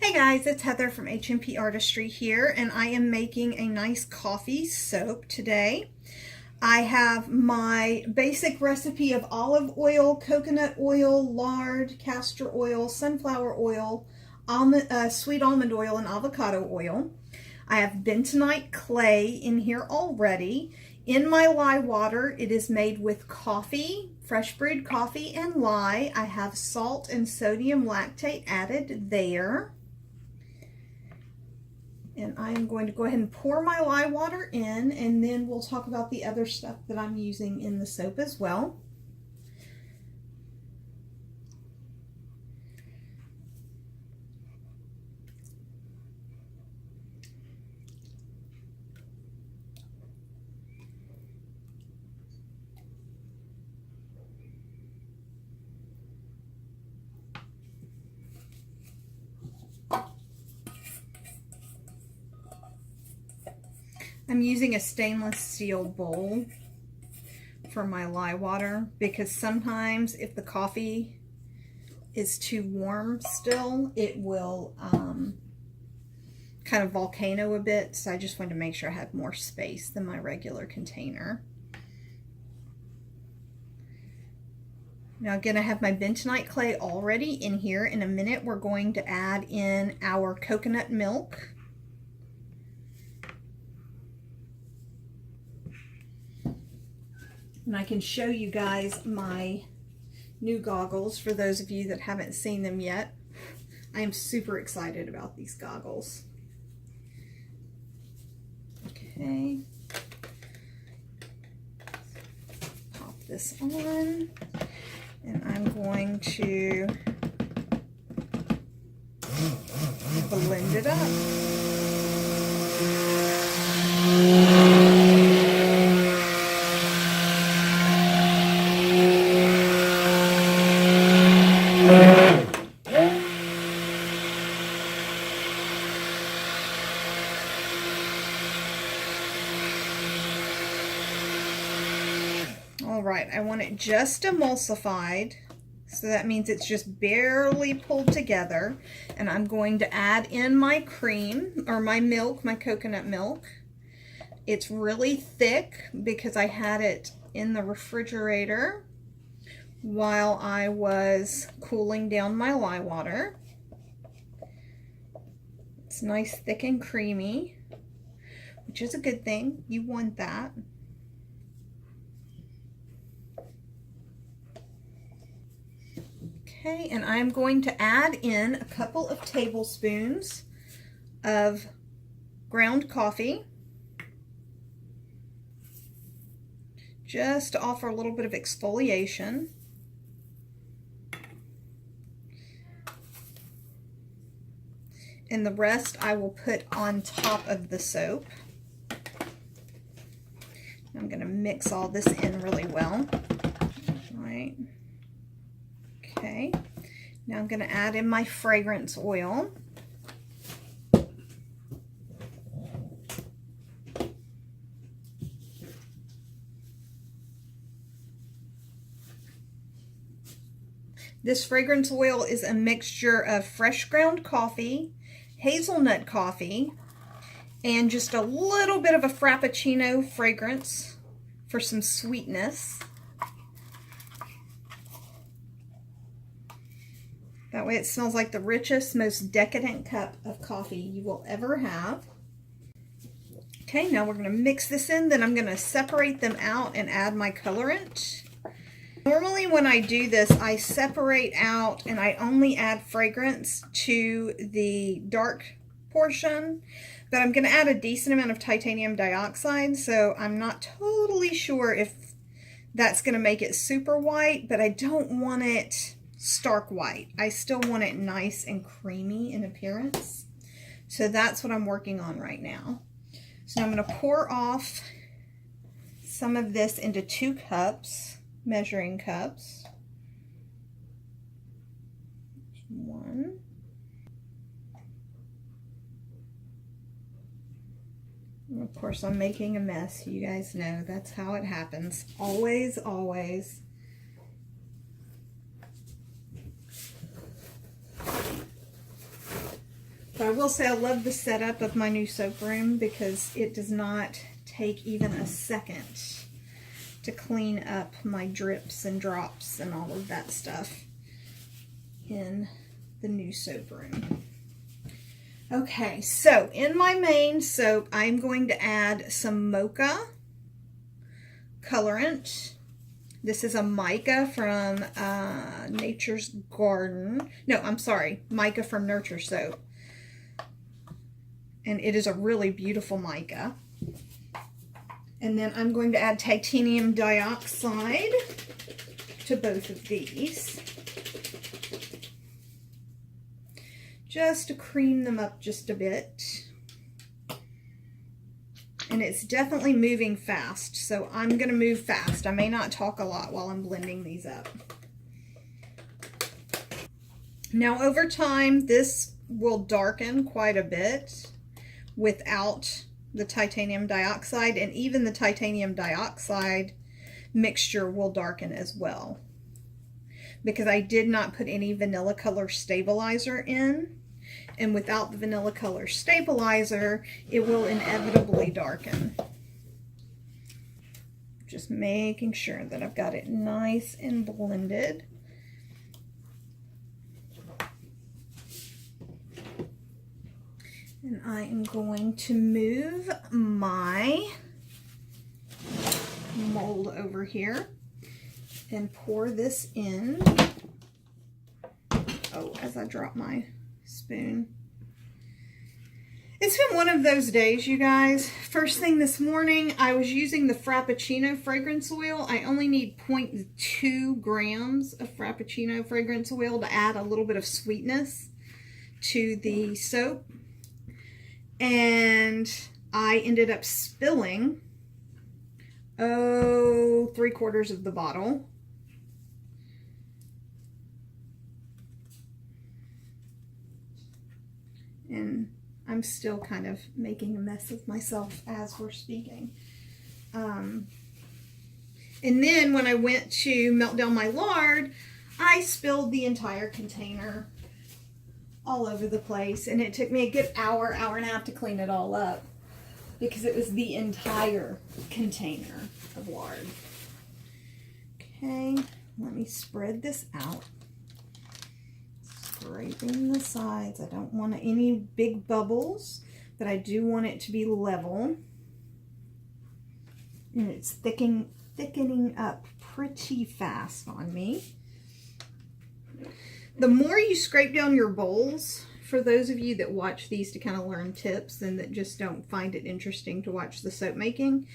Hey guys, it's Heather from HMP Artistry here, and I am making a nice coffee soap today. I have my basic recipe of olive oil, coconut oil, lard, castor oil, sunflower oil, sweet almond oil, and avocado oil. I have bentonite clay in here already. In my lye water, it is made with coffee, fresh brewed coffee and lye. I have salt and sodium lactate added there. And I am going to go ahead and pour my lye water in, and then we'll talk about the other stuff that I'm using in the soap as well. I'm using a stainless steel bowl for my lye water because sometimes if the coffee is too warm still, it will kind of volcano a bit. So I just wanted to make sure I had more space than my regular container. Now again, I have my bentonite clay already in here. In a minute, we're going to add in our coconut milk. And I can show you guys my new goggles for those of you that haven't seen them yet. I am super excited about these goggles. Okay. Pop this on. And I'm going to blend it up. All right, I want it just emulsified, so that means it's just barely pulled together. And I'm going to add in my cream, or my milk, my coconut milk. It's really thick because I had it in the refrigerator while I was cooling down my lye water. It's nice, thick, and creamy, which is a good thing. You want that. Okay, and I'm going to add in a couple of tablespoons of ground coffee, just to offer a little bit of exfoliation. And the rest I will put on top of the soap. I'm going to mix all this in really well. All right. Okay, now I'm going to add in my fragrance oil. This fragrance oil is a mixture of fresh ground coffee, hazelnut coffee, and just a little bit of a Frappuccino fragrance for some sweetness. That way it smells like the richest, most decadent cup of coffee you will ever have. Okay, now we're going to mix this in, then I'm going to separate them out and add my colorant. Normally when I do this, I separate out and I only add fragrance to the dark portion, but I'm going to add a decent amount of titanium dioxide, so I'm not totally sure if that's going to make it super white, but I don't want it stark white. I still want it nice and creamy in appearance. So that's what I'm working on right now. So I'm going to pour off some of this into 2 cups, measuring cups. 1. And of course I'm making a mess. You guys know that's how it happens. Always, always. So I will say I love the setup of my new soap room because it does not take even a second to clean up my drips and drops and all of that stuff in the new soap room. Okay, so in my main soap, I'm going to add some mocha colorant. This is a mica from Nature's Garden. No, I'm sorry, mica from Nurture Soap. And it is a really beautiful mica. And then I'm going to add titanium dioxide to both of these, just to cream them up just a bit. And it's definitely moving fast, so I'm going to move fast. I may not talk a lot while I'm blending these up. Now over time, this will darken quite a bit without the titanium dioxide, and even the titanium dioxide mixture will darken as well, because I did not put any vanilla color stabilizer in, and without the vanilla color stabilizer it will inevitably darken. Just making sure that I've got it nice and blended. And I am going to move my mold over here and pour this in. Oh, as I drop my spoon. It's been one of those days, you guys. First thing this morning, I was using the Frappuccino fragrance oil. I only need 0.2 grams of Frappuccino fragrance oil to add a little bit of sweetness to the soap. And I ended up spilling, 3/4 of the bottle. And I'm still kind of making a mess of myself as we're speaking. And then when I went to melt down my lard, I spilled the entire container all over the place, and it took me a good hour and a half to clean it all up because it was the entire container of lard. Okay, let me spread this out. Scraping the sides. I don't want any big bubbles, but I do want it to be level. And it's thickening up pretty fast on me. The more you scrape down your bowls, for those of you that watch these to kind of learn tips and that just don't find it interesting to watch the soap making,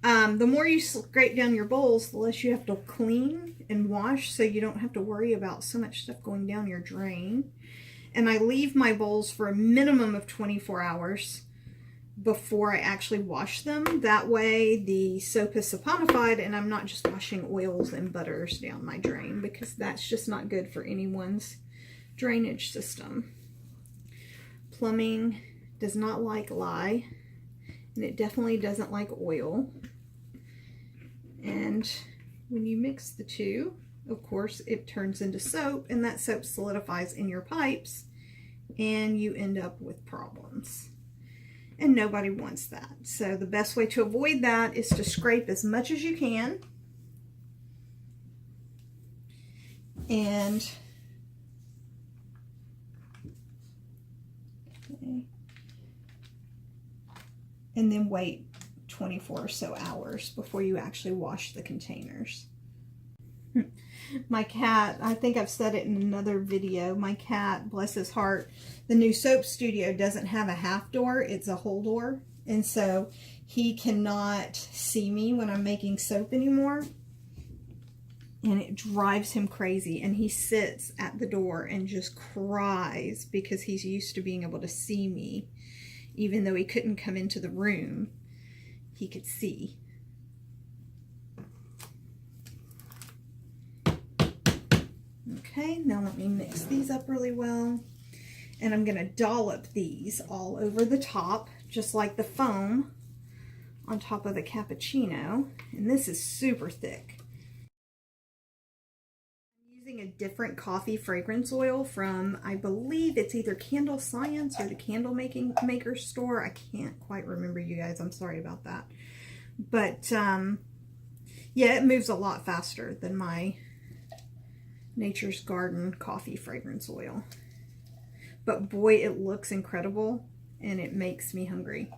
the more you scrape down your bowls, the less you have to clean and wash, so you don't have to worry about so much stuff going down your drain. And I leave my bowls for a minimum of 24 hours before I actually wash them. That way the soap is saponified and I'm not just washing oils and butters down my drain, because that's just not good for anyone's drainage system. Plumbing does not like lye, and it definitely doesn't like oil. And when you mix the two, of course, it turns into soap, and that soap solidifies in your pipes, and you end up with problems. And nobody wants that. So the best way to avoid that is to scrape as much as you can. And then wait 24 or so hours before you actually wash the containers. My cat, I think I've said it in another video, my cat, bless his heart, the new soap studio doesn't have a half door, it's a whole door. And so he cannot see me when I'm making soap anymore. And it drives him crazy. And he sits at the door and just cries because he's used to being able to see me. Even though he couldn't come into the room, he could see. Okay, now let me mix these up really well. And I'm going to dollop these all over the top, just like the foam on top of the cappuccino. And this is super thick. I'm using a different coffee fragrance oil from, I believe it's either Candle Science or the Candle Maker store. I can't quite remember, you guys. I'm sorry about that. But yeah, it moves a lot faster than my Nature's Garden coffee fragrance oil. But boy, it looks incredible and it makes me hungry.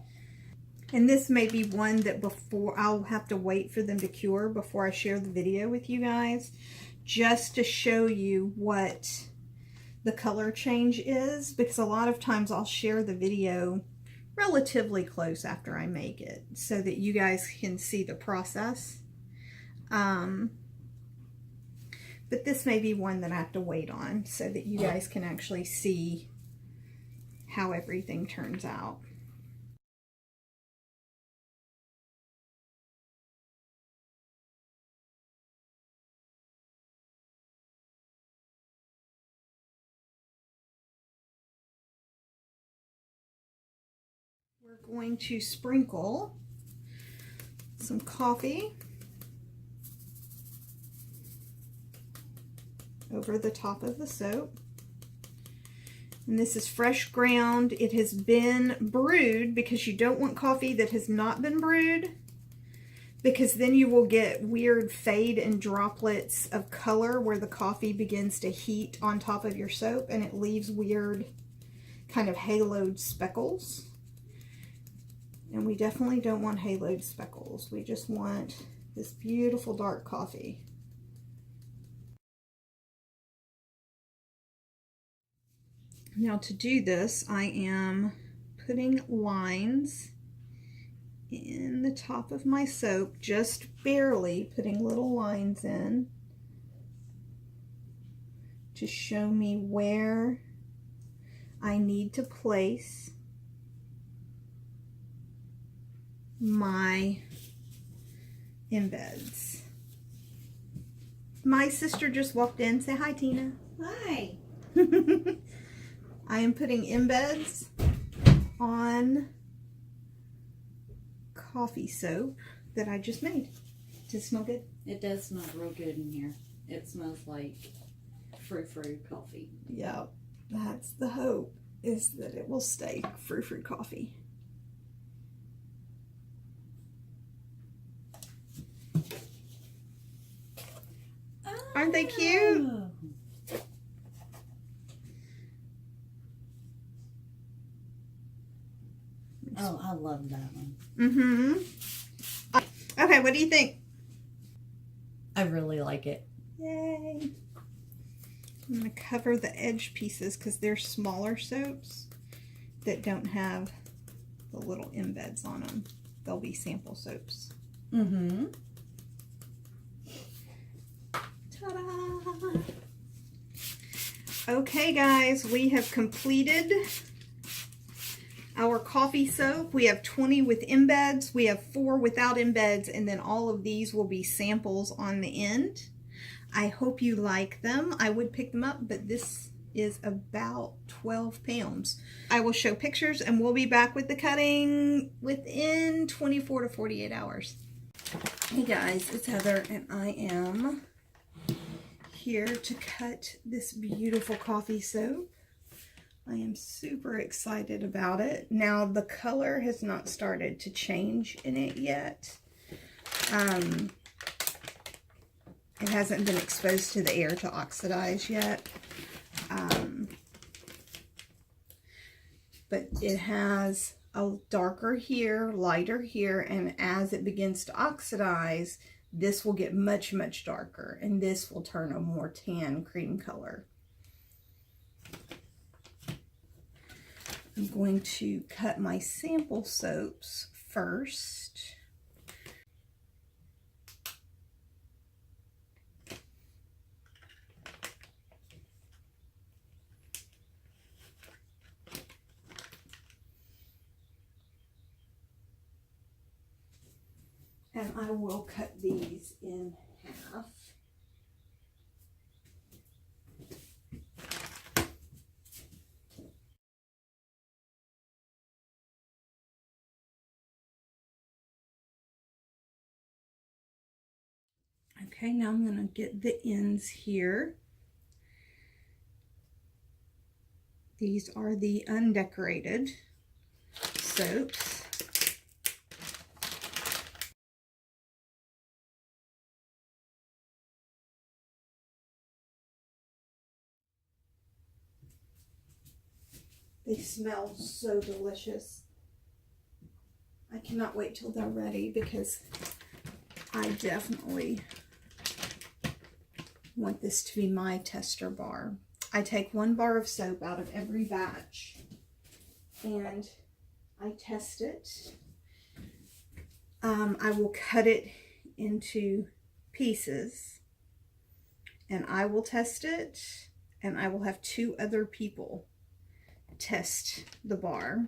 And this may be one that before I'll have to wait for them to cure before I share the video with you guys, just to show you what the color change is, because a lot of times I'll share the video relatively close after I make it so that you guys can see the process. But this may be one that I have to wait on so that you guys can actually see how everything turns out. We're going to sprinkle some coffee over the top of the soap. And this is fresh ground. It has been brewed, because you don't want coffee that has not been brewed, because then you will get weird fade and droplets of color where the coffee begins to heat on top of your soap and it leaves weird kind of haloed speckles. And we definitely don't want haloed speckles. We just want this beautiful dark coffee. Now to do this, I am putting lines in the top of my soap, just barely putting little lines in to show me where I need to place my embeds. My sister just walked in. Say hi, Tina. Hi. I am putting embeds on coffee soap that I just made. Does it smell good? It does smell real good in here. It smells like frou-frou coffee. Yeah, that's the hope, is that it will stay frou-frou coffee. Aren't they cute? Oh, I love that one. Mm-hmm. Okay, what do you think? I really like it. Yay. I'm going to cover the edge pieces because they're smaller soaps that don't have the little embeds on them. They'll be sample soaps. Mm-hmm. Ta-da! Okay, guys, we have completed our coffee soap. We have 20 with embeds, we have 4 without embeds, and then all of these will be samples on the end. I hope you like them. I would pick them up, but this is about 12 pounds. I will show pictures and we'll be back with the cutting within 24 to 48 hours. Hey guys, it's Heather and I am here to cut this beautiful coffee soap. I am super excited about it. Now the color has not started to change in it yet. It hasn't been exposed to the air to oxidize yet. But it has a darker here, lighter here, and as it begins to oxidize, this will get much, much darker, and this will turn a more tan cream color. I'm going to cut my sample soaps first. And I will cut these in half. Okay, now I'm going to get the ends here These are the undecorated soaps. They smell so delicious. I cannot wait till they're ready because I definitely want this to be my tester bar. I take 1 bar of soap out of every batch and I test it. I will cut it into pieces and I will test it, and I will have 2 other people test the bar,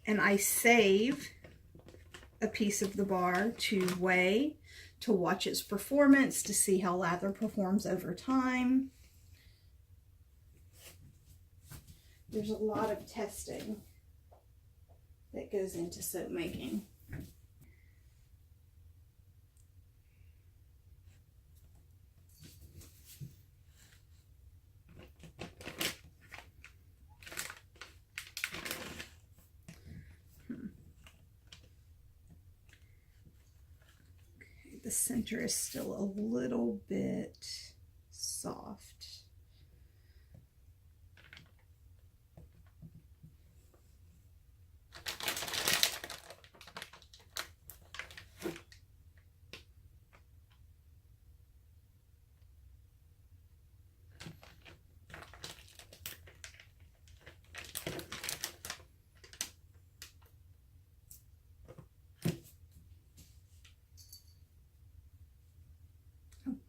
and I save a piece of the bar to weigh, to watch its performance, to see how lather performs over time. There's a lot of testing that goes into soap making. The center is still a little bit soft.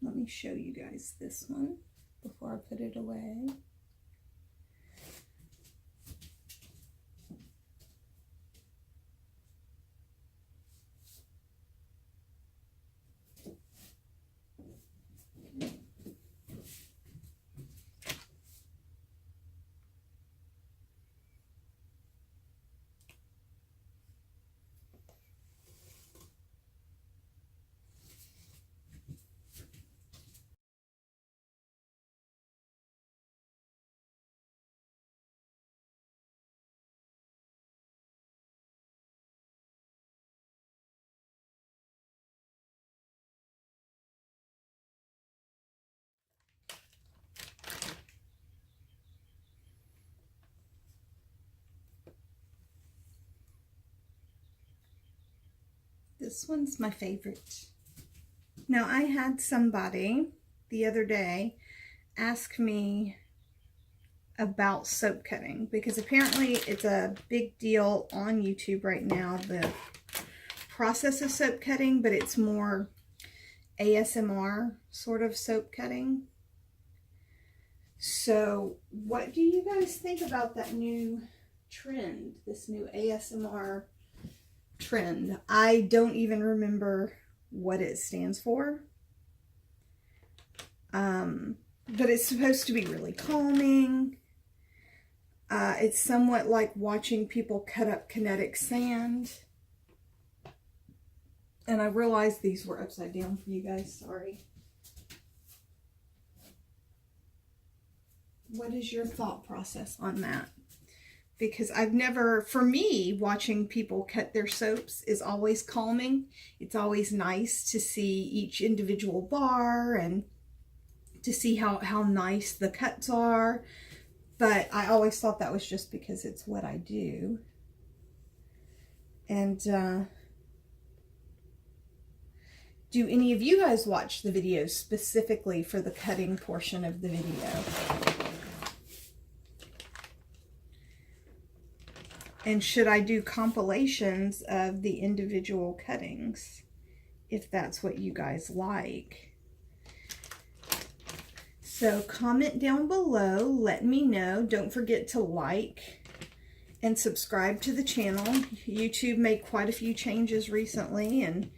Let me show you guys this one before I put it away. This one's my favorite. Now, I had somebody the other day ask me about soap cutting, because apparently it's a big deal on YouTube right now, the process of soap cutting, but it's more ASMR sort of soap cutting. So what do you guys think about that new trend, this new ASMR trend? I don't even remember what it stands for. But it's supposed to be really calming. It's somewhat like watching people cut up kinetic sand. And I realized these were upside down for you guys, sorry. What is your thought process on that? Because I've never, for me, watching people cut their soaps is always calming. It's always nice to see each individual bar and to see how nice the cuts are. But I always thought that was just because it's what I do. And do any of you guys watch the videos specifically for the cutting portion of the video? And should I do compilations of the individual cuttings, if that's what you guys like? So comment down below, let me know. Don't forget to like and subscribe to the channel. YouTube made quite a few changes recently, and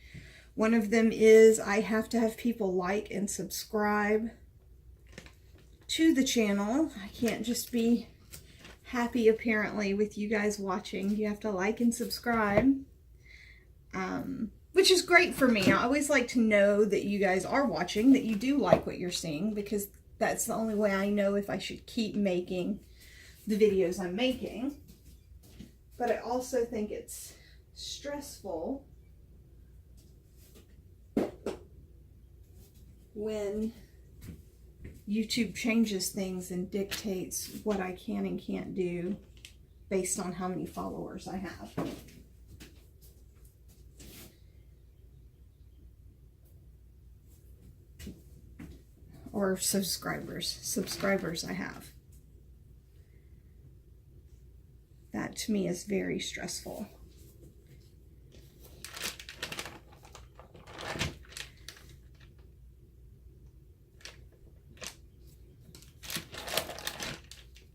one of them is I have to have people like and subscribe to the channel. I can't just be happy apparently with you guys watching. You have to like and subscribe, which is great for me. I always like to know that you guys are watching, that you do like what you're seeing, because that's the only way I know if I should keep making the videos I'm making. But I also think it's stressful when YouTube changes things and dictates what I can and can't do based on how many followers I have. Or subscribers I have. That to me is very stressful.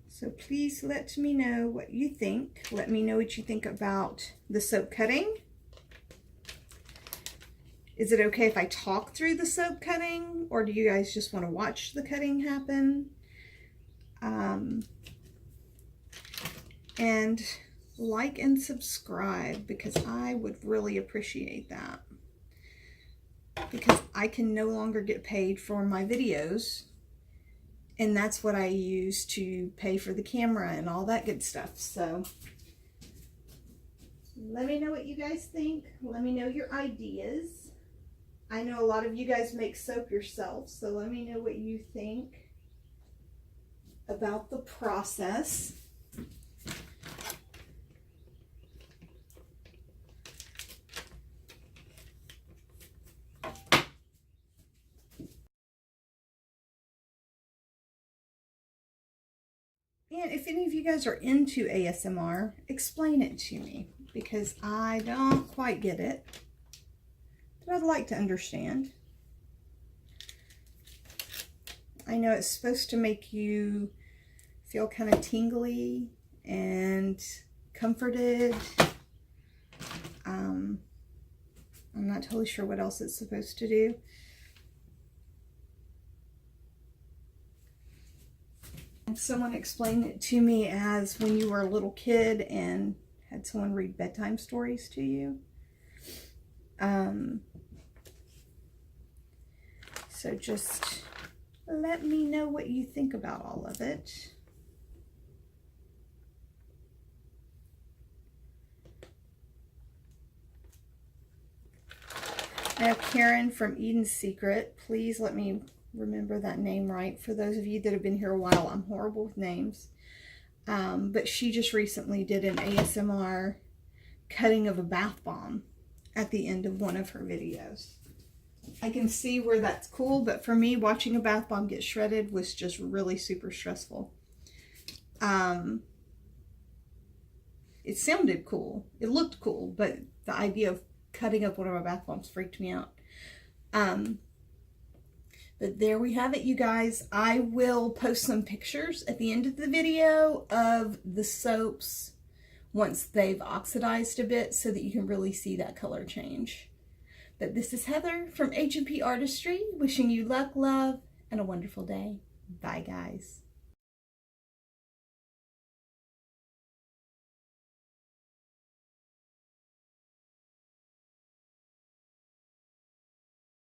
So please let me know what you think. Let me know what you think about the soap cutting. Is it okay if I talk through the soap cutting, or do you guys just want to watch the cutting happen? And like and subscribe, because I would really appreciate that. Because I can no longer get paid for my videos, and that's what I use to pay for the camera and all that good stuff. So let me know what you guys think. Let me know your ideas. I know a lot of you guys make soap yourself, so let me know what you think about the process. And if any of you guys are into ASMR, explain it to me, because I don't quite get it, but I'd like to understand. I know it's supposed to make you feel kind of tingly and comforted. I'm not totally sure what else it's supposed to do. Someone explained it to me as when you were a little kid and had someone read bedtime stories to you. So just let me know what you think about all of it. Now, Karen from Eden's Secret, please let me remember that name right. For those of you that have been here a while, I'm horrible with names. But she just recently did an ASMR cutting of a bath bomb at the end of one of her videos. I can see where that's cool, but for me, watching a bath bomb get shredded was just really super stressful. It sounded cool. It looked cool, but the idea of cutting up one of my bath bombs freaked me out. But there we have it, you guys. I will post some pictures at the end of the video of the soaps once they've oxidized a bit so that you can really see that color change. But this is Heather from H&P Artistry, wishing you luck, love, and a wonderful day. Bye, guys.